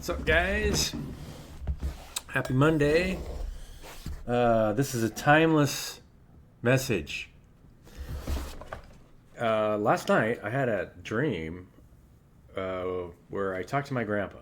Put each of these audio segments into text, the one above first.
What's up, guys? Happy Monday. This is a timeless message. Last night, I had a dream where I talked to my grandpa.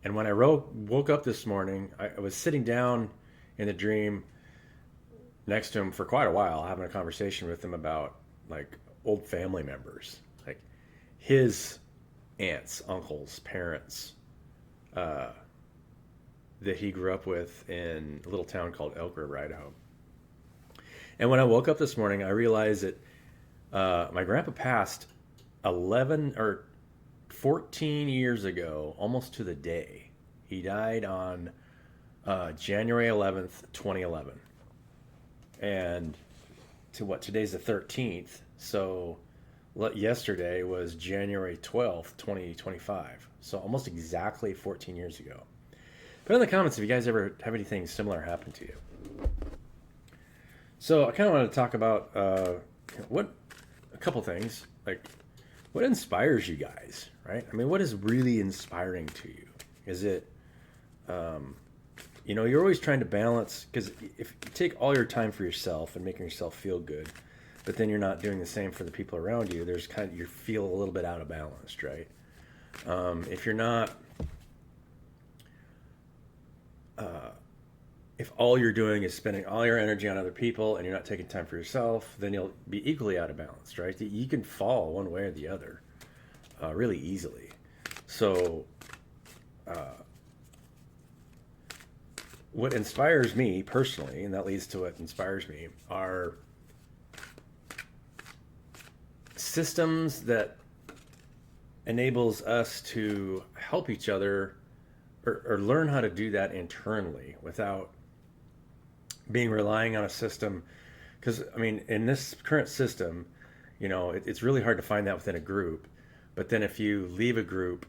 And when I woke up this morning, I was sitting down in the dream next to him for quite a while, having a conversation with him about like old family members, like his aunts, uncles, parents, uh, that he grew up with in a little town called Elk River, Idaho. And when I woke up this morning, I realized that my grandpa passed 11 or 14 years ago, almost to the day. He died on January 11th, 2011. And to what? Today's the 13th. So yesterday was January 12th, 2025. So almost exactly 14 years ago. Put in the comments if you guys ever have anything similar happen to you. So I kind of want to talk about a couple things. Like, what inspires you guys, right? I mean, what is really inspiring to you? Is it, you're always trying to balance, because if you take all your time for yourself and making yourself feel good, but then you're not doing the same for the people around you, there's kind of, you feel a little bit out of balance, right? If you're not, if all you're doing is spending all your energy on other people and you're not taking time for yourself, then you'll be equally out of balance, right? You can fall one way or the other really easily. So, what inspires me personally, and that leads to what inspires me, are systems that enables us to help each other or learn how to do that internally without being relying on a system. Because I mean, in this current system, it's really hard to find that within a group. But then if you leave a group,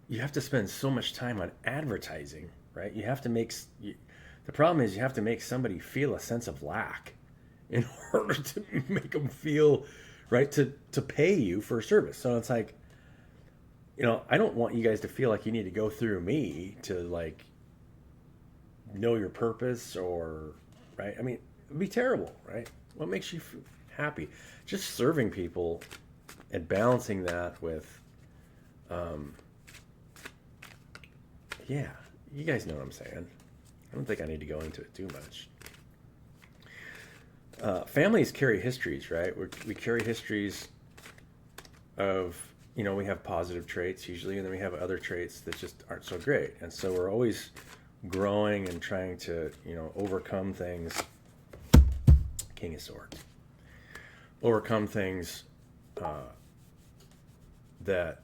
you have to spend so much time on advertising, right? You have to the problem is you have to make somebody feel a sense of lack in order to make them feel right to pay you for a service. So it's like, I don't want you guys to feel like you need to go through me to like know your purpose, or right. I mean, it'd be terrible, right? What makes you happy? Just serving people and balancing that with, yeah, you guys know what I'm saying. I don't think I need to go into it too much. Families carry histories, right? We carry histories of, we have positive traits usually, and then we have other traits that just aren't so great. And so we're always growing and trying to, overcome things. King of Swords. Overcome things that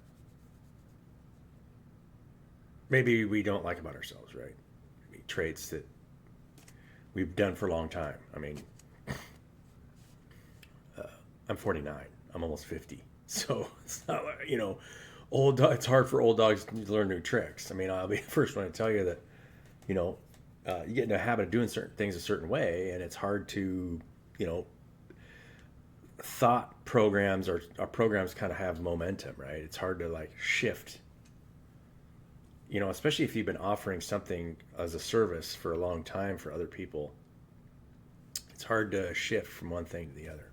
maybe we don't like about ourselves, right? Maybe traits that we've done for a long time. I mean, I'm 49. I'm almost 50. So it's not like, it's hard for old dogs to learn new tricks. I mean, I'll be the first one to tell you that, you get in a habit of doing certain things a certain way, and it's hard to, thought programs or programs kind of have momentum, right? It's hard to like shift, especially if you've been offering something as a service for a long time for other people. It's hard to shift from one thing to the other.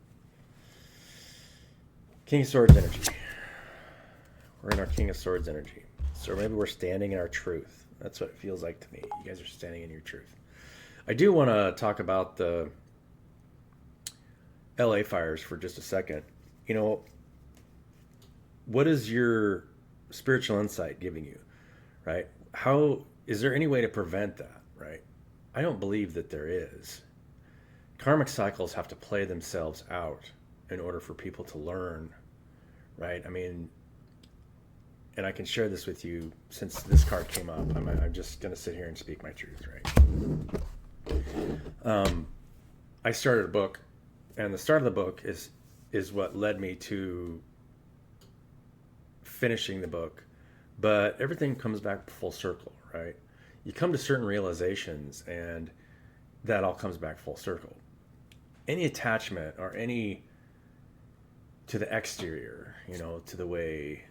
King of Swords energy. We're in our King of Swords energy. So maybe we're standing in our truth. That's what it feels like to me. You guys are standing in your truth. I do want to talk about the LA fires for just a second. What is your spiritual insight giving you, right? How is there any way to prevent that, right? I don't believe that there is. Karmic cycles have to play themselves out in order for people to learn, right? I mean, and I can share this with you since this card came up. I'm just going to sit here and speak my truth, right? I started a book, and the start of the book is what led me to finishing the book. But everything comes back full circle, right? You come to certain realizations, and that all comes back full circle. Any attachment or any to the exterior, to the way,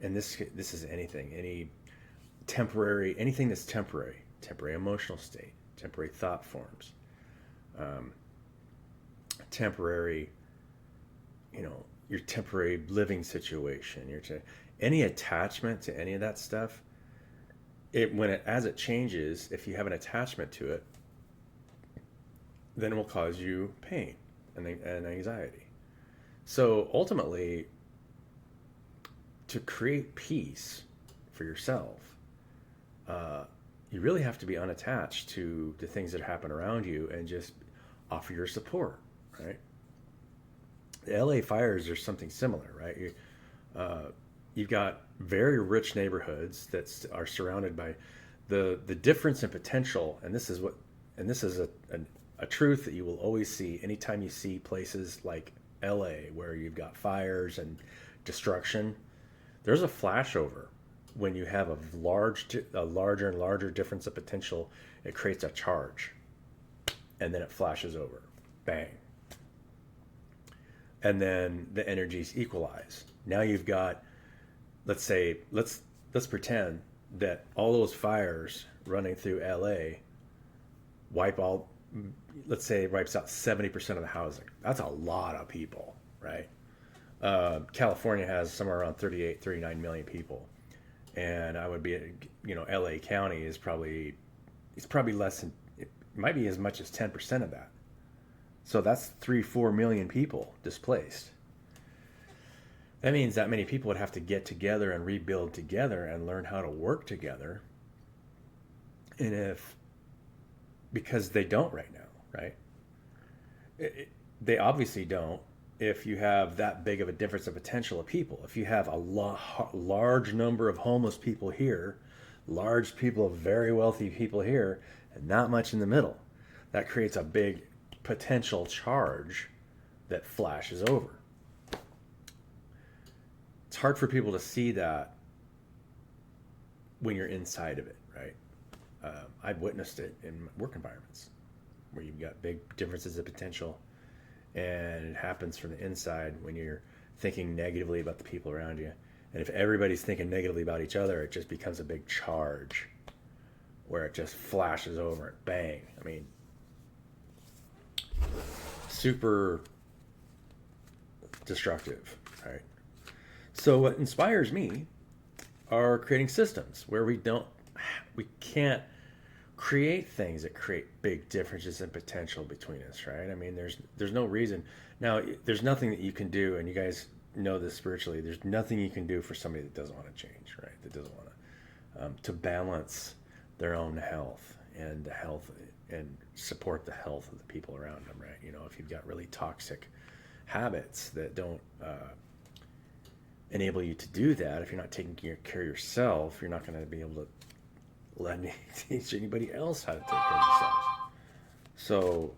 and this is anything, any temporary, anything that's temporary emotional state, temporary thought forms, um, temporary, your temporary living situation, any attachment to any of that stuff. As it changes, if you have an attachment to it, then it will cause you pain and anxiety. So ultimately, to create peace for yourself, you really have to be unattached to the things that happen around you and just offer your support, right? The LA fires are something similar, right? You've got very rich neighborhoods that are surrounded by the difference in potential, and this is a truth that you will always see anytime you see places like LA where you've got fires and destruction. There's a flashover when you have a larger and larger difference of potential. It creates a charge, and then it flashes over, bang, and then the energies equalize. Now you've got, let's pretend that all those fires running through LA wipe all, let's say it wipes out 70% of the housing. That's a lot of people, right? California has somewhere around 38, 39 million people. And I would be, LA County is probably less than, it might be as much as 10% of that. So that's 3-4 million people displaced. That means that many people would have to get together and rebuild together and learn how to work together. And because they don't right now, right? They obviously don't. If you have that big of a difference of potential of people, if you have a large number of homeless people here, large people of very wealthy people here, and not much in the middle, that creates a big potential charge that flashes over. It's hard for people to see that when you're inside of it, right? I've witnessed it in work environments where you've got big differences of potential, and it happens from the inside when you're thinking negatively about the people around you. And if everybody's thinking negatively about each other, it just becomes a big charge where it just flashes over and bang. I mean, super destructive, right? So what inspires me are creating systems where we can't create things that create big differences in potential between us, right? I mean, there's no reason. Now, there's nothing that you can do, and you guys know this spiritually, there's nothing you can do for somebody that doesn't want to change, right? That doesn't want to balance their own health and support the health of the people around them, right? If you've got really toxic habits that don't enable you to do that, if you're not taking care of yourself, you're not going to be able to teach anybody else how to take care of themselves. So,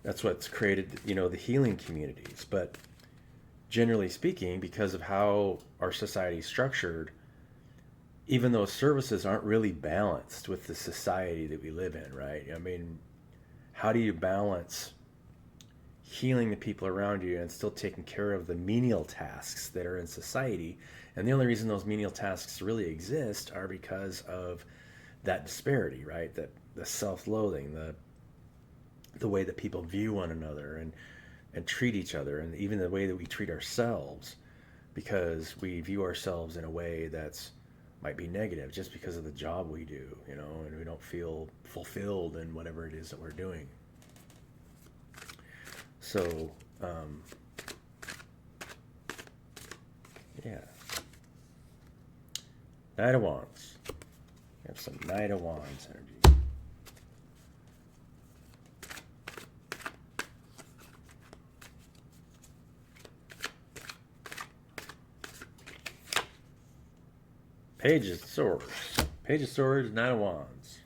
that's what's created, the healing communities. But generally speaking, because of how our society is structured, even those services aren't really balanced with the society that we live in, right? I mean, how do you balance healing the people around you and still taking care of the menial tasks that are in society? And the only reason those menial tasks really exist are because of that disparity, right? That the self-loathing, the way that people view one another and treat each other, and even the way that we treat ourselves, because we view ourselves in a way that's might be negative just because of the job we do, and we don't feel fulfilled in whatever it is that we're doing. So, yeah. Knight of Wands. We have some Knight of Wands energy. Page of Swords. Page of Swords, Knight of Wands.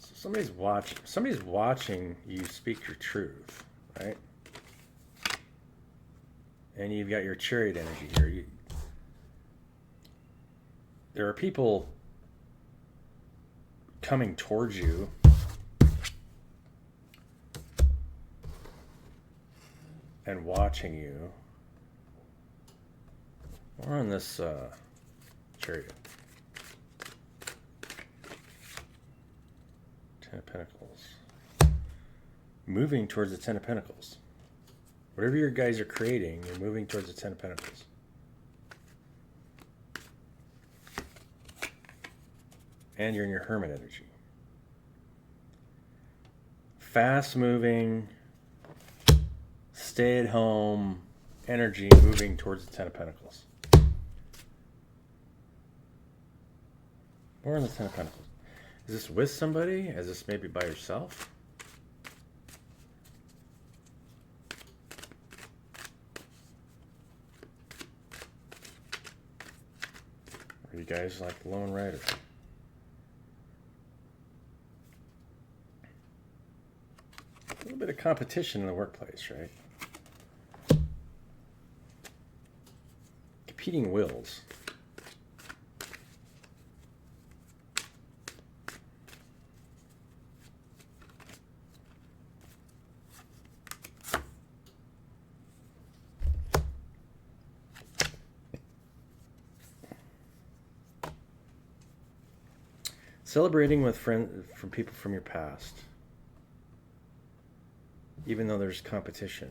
So somebody's watching you speak your truth, right? And you've got your Chariot energy here. There are people coming towards you and watching you. More on this chariot. Ten of Pentacles. Moving towards the Ten of Pentacles. Whatever your guys are creating, you're moving towards the Ten of Pentacles. And you're in your Hermit energy. Fast moving, stay at home energy moving towards the Ten of Pentacles. More on the Ten of Pentacles. Is this with somebody? Is this maybe by yourself? Or you guys like the Lone Rider? A little bit of competition in the workplace, right? Competing wills. Celebrating with friends from people from your past, even though there's competition.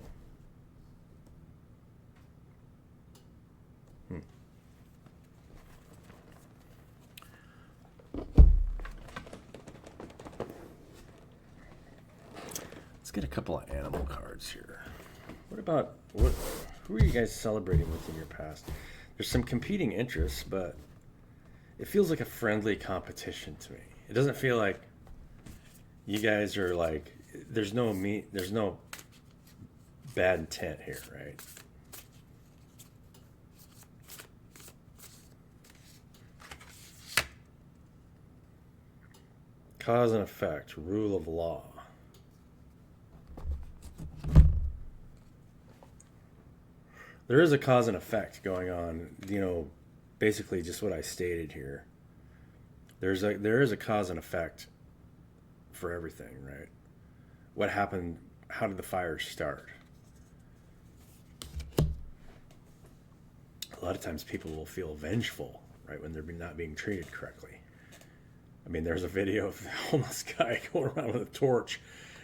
Let's get a couple of animal cards here. Who are you guys celebrating with in your past? There's some competing interests, but it feels like a friendly competition to me. It doesn't feel like you guys are like, there's no bad intent here, right? Cause and effect, rule of law. There is a cause and effect going on, basically just what I stated here. There is a cause and effect for everything, right? What happened? How did the fire start? A lot of times people will feel vengeful, right, when they're not being treated correctly. I mean, there's a video of the homeless guy going around with a torch,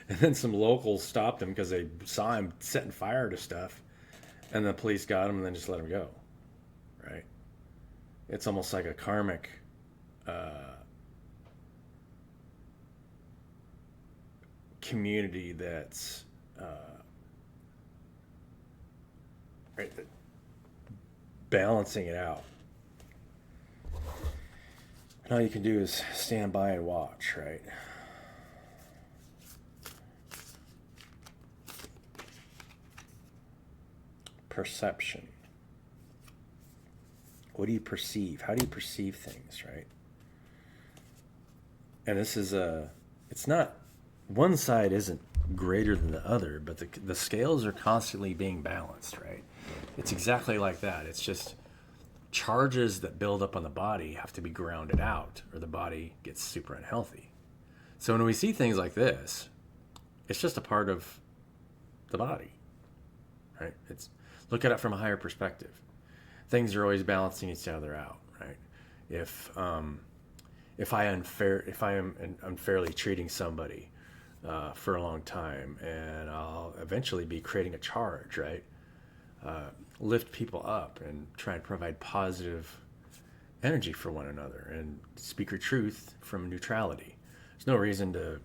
and then some locals stopped him because they saw him setting fire to stuff, and the police got him and then just let him go, right? It's almost like a karmic community that's right, balancing it out. And all you can do is stand by and watch, right? Perception. What do you perceive? How do you perceive things, right? And this is it's not, one side isn't greater than the other, but the scales are constantly being balanced, right? It's exactly like that. It's just charges that build up on the body have to be grounded out, or the body gets super unhealthy. So when we see things like this, it's just a part of the body, right? Look at it from a higher perspective. Things are always balancing each other out, right? If I am unfairly treating somebody for a long time, and I'll eventually be creating a charge, right? Lift people up and try and provide positive energy for one another and speak your truth from neutrality. There's no reason to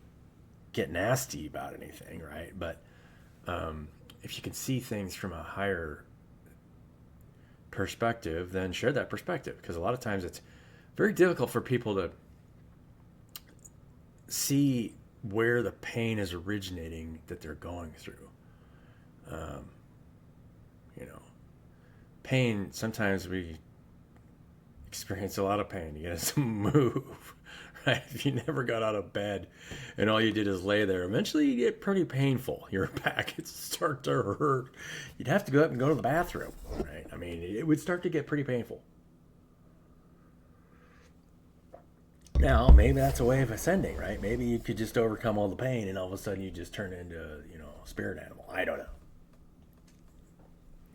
get nasty about anything, right? But if you can see things from a higher perspective, then share that perspective, because a lot of times it's very difficult for people to see where the pain is originating that they're going through. Pain, sometimes we experience a lot of pain. You gotta move, right? If you never got out of bed and all you did is lay there, eventually you get pretty painful. Your back would start to hurt. You'd have to go up and go to the bathroom, right? I mean, it would start to get pretty painful. Now, maybe that's a way of ascending, right? Maybe you could just overcome all the pain and all of a sudden you just turn into, a spirit animal. I don't know.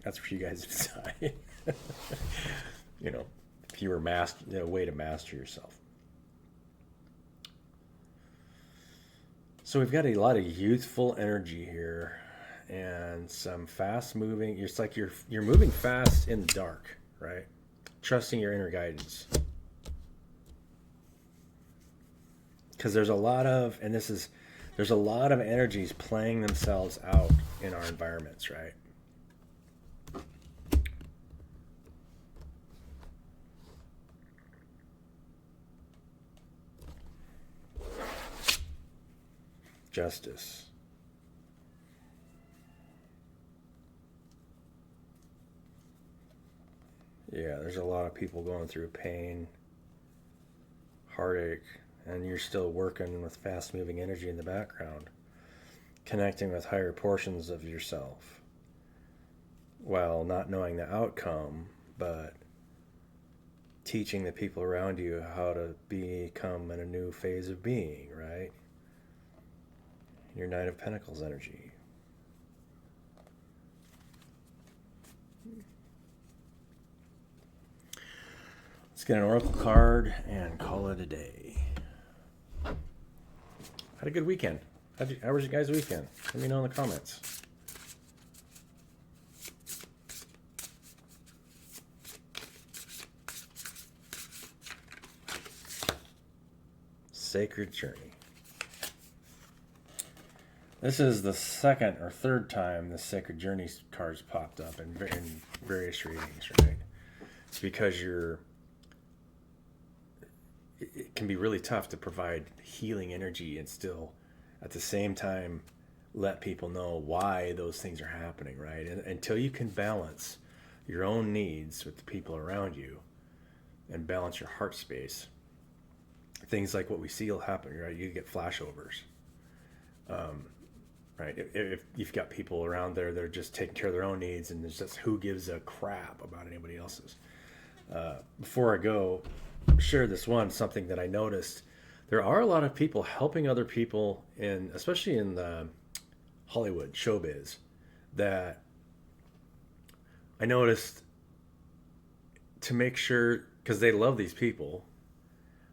That's for you guys to decide. You know, fewer master, way to master yourself. So we've got a lot of youthful energy here, and some fast moving. It's like you're moving fast in the dark, right? Trusting your inner guidance, because there's a lot of, and this is, there's a lot of energies playing themselves out in our environments, right? Justice. Yeah, there's a lot of people going through pain, heartache, and you're still working with fast moving energy in the background, connecting with higher portions of yourself while not knowing the outcome, but teaching the people around you how to become in a new phase of being, right? Your Knight of Pentacles energy. Let's get an oracle card and call it a day. Had a good weekend. How was your guys' weekend? Let me know in the comments. Sacred Journey. This is the second or third time the Sacred Journey cards popped up in various readings, right? It's because it can be really tough to provide healing energy and still at the same time let people know why those things are happening, right? And until you can balance your own needs with the people around you and balance your heart space, things like what we see will happen, right? You get flashovers. Right? If you've got people around there, they're just taking care of their own needs, and it's just who gives a crap about anybody else's. Before I go, share this something that I noticed. There are a lot of people helping other people, especially in the Hollywood showbiz, that I noticed to make sure, because they love these people,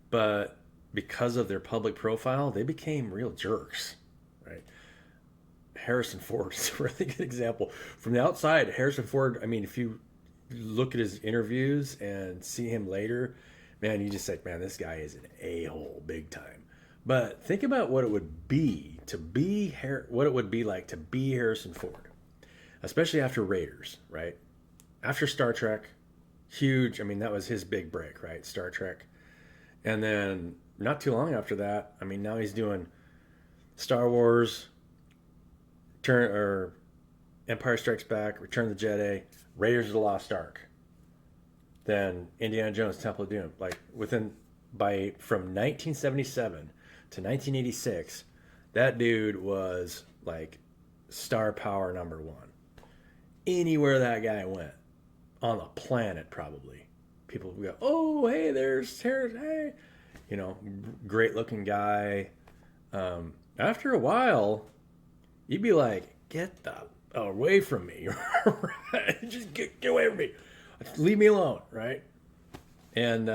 but because of their public profile, they became real jerks, right? Harrison Ford is a really good example. From the outside, Harrison Ford, I mean, if you look at his interviews and see him later, man, you just like, man, this guy is an a-hole big time. But think about what it would be what it would be like to be Harrison Ford, especially after Raiders, right? After Star Trek, huge. I mean, that was his big break, right? Star Trek. And then not too long after that, I mean, now he's doing Star Wars, Empire Strikes Back, Return of the Jedi, Raiders of the Lost Ark, then Indiana Jones, Temple of Doom. Like from 1977 to 1986, that dude was like star power number one. Anywhere that guy went on the planet, probably people would go, "Oh, hey, there's Harris. Hey, great looking guy." After a while, you'd be like, get the away from me. Just get away from me. Leave me alone, right? And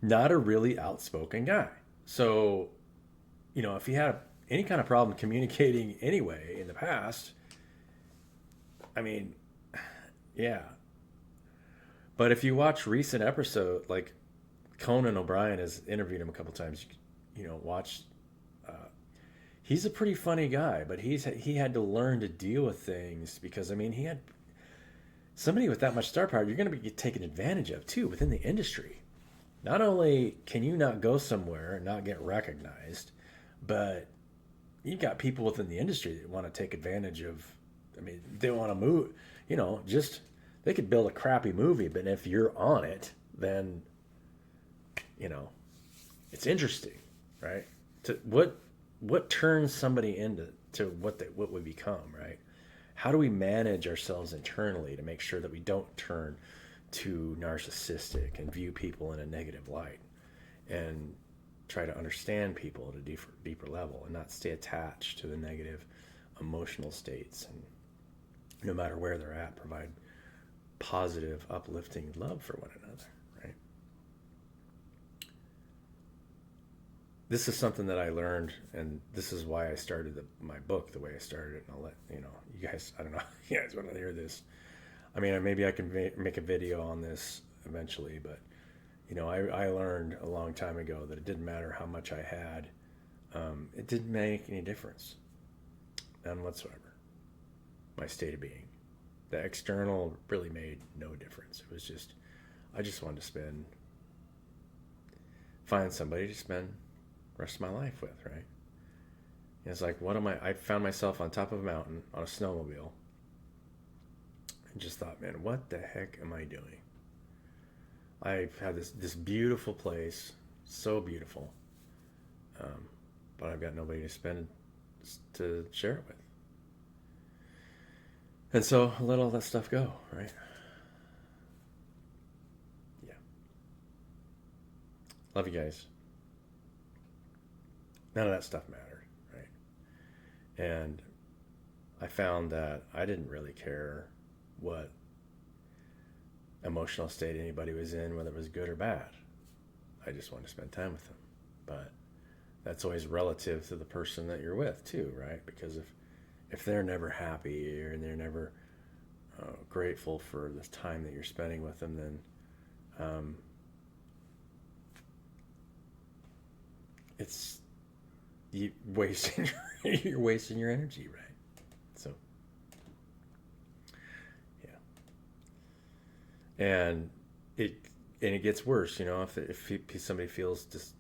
not a really outspoken guy. So, if he had any kind of problem communicating anyway in the past, I mean, yeah. But if you watch recent episode, like Conan O'Brien has interviewed him a couple times, watch. He's a pretty funny guy, but he had to learn to deal with things because, I mean, he had somebody with that much star power. You're going to be taken advantage of too within the industry. Not only can you not go somewhere and not get recognized, but you've got people within the industry that want to take advantage of. I mean, they want to move. Just they could build a crappy movie, but if you're on it, then it's interesting, right? What turns somebody into what we become, right? How do we manage ourselves internally to make sure that we don't turn too narcissistic and view people in a negative light, and try to understand people at a deeper level and not stay attached to the negative emotional states, and no matter where they're at, provide positive, uplifting love for one another, right? This is something that I learned, and this is why I started my book the way I started it. And I'll let you guys. I don't know, if you guys want to hear this. I mean, maybe I can make a video on this eventually, but I learned a long time ago that it didn't matter how much I had. It didn't make any difference, none whatsoever. My state of being, the external really made no difference. It was just, I just wanted to find somebody to spend the rest of my life with, right? And it's like, I found myself on top of a mountain on a snowmobile and just thought, man, what the heck am I doing? I've had this beautiful place, so beautiful, but I've got nobody to share it with. And so I let all that stuff go, right? Yeah. Love you guys. None of that stuff mattered, right? And I found that I didn't really care what emotional state anybody was in, whether it was good or bad. I just wanted to spend time with them. But that's always relative to the person that you're with too, right? Because if they're never happy and they're never grateful for the time that you're spending with them, then it's you're wasting your energy, right? So yeah, and it gets worse, if somebody feels just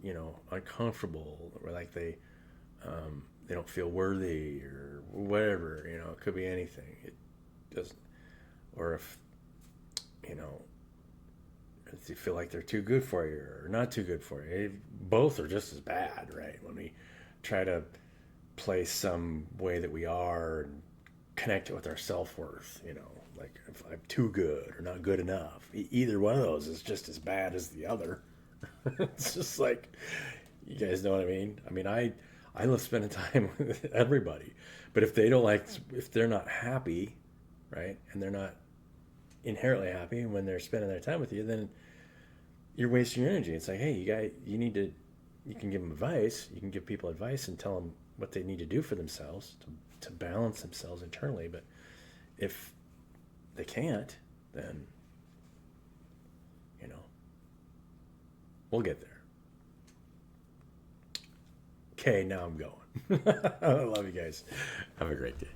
uncomfortable, or like they don't feel worthy or whatever, it could be anything. It doesn't, or if you feel like they're too good for you or not too good for you, both are just as bad, right? When we try to place some way that we are and connect it with our self-worth, like if I'm too good or not good enough, either one of those is just as bad as the other. It's just like, you guys know what I mean? I mean, I love spending time with everybody, but if they're not happy, right, and they're not inherently happy when they're spending their time with you, then you're wasting your energy. It's like, hey, you can give them advice, you can give people advice and tell them what they need to do for themselves to balance themselves internally, but if they can't, then we'll get there. Okay, now I'm going. I love you guys. Have a great day.